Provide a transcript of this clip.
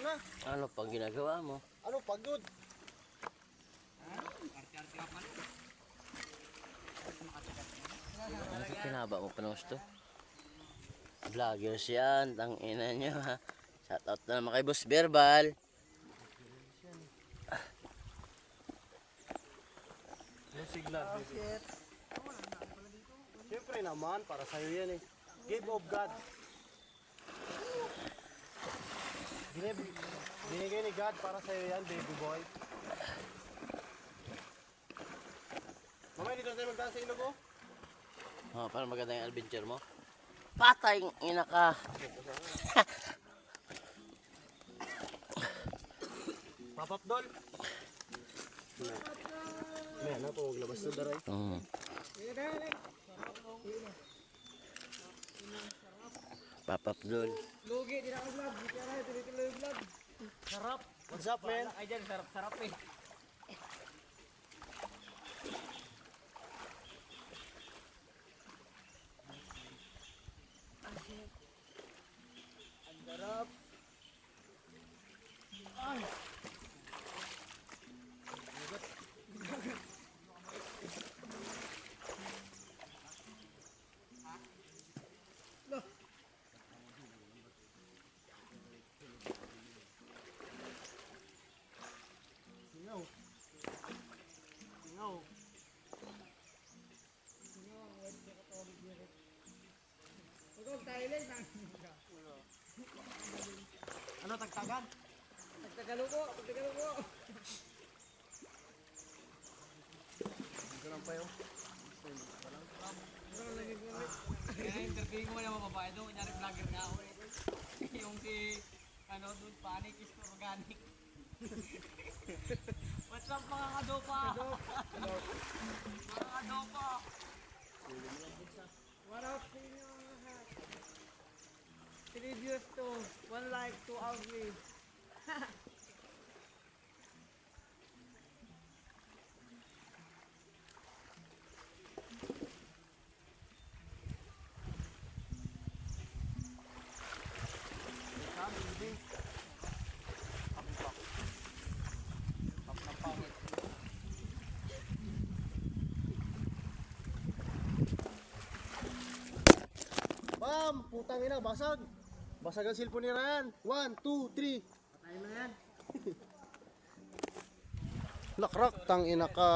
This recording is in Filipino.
na. Ano pang ginagawa mo? Ano, pagod? Arte-arte ka pala. Ano pinaba mo pa ng gusto? Vloggers yan, tang ina nyo ha. Shoutout na naman kay Boss Verbal. Yung signal. Siyempre naman, para sa'yo yan eh. Gift of God. Binigay ni God para sa'yo yan, baby boy. Mamaya dito tayo magdaan sa ilog oh. Oh, para maganda yung adventure mo. Patay ang ina ka. Papap dol. May ano po, maglabas na daray. Papapdol. Lugi, di na ako vlog. Di na ako tuloy-tuloy yung vlog. Sarap. What's up, man? Ay dyan, sarap-sarap eh. Ang sarap. Ay. Singaw. Singaw. Huwag Thailand. Ano, tagtagan? Tagtagaloko, tagtagaloko. Dito lang pa yun. Kaya interview ko na mga babae doon. Kunyari vlogger nga ako eh. Yung si, ano doon, panic is organic. What's up mga kadopa? Mga kadopa. What up sa inyo mga lahat? 3 views to 1 like to outreach. Bam! Putang ina, basag! Basag ang cellphone ni Ryan. 1, 2, 3. Patayin mo na yan. Lakrak, tang ina ka.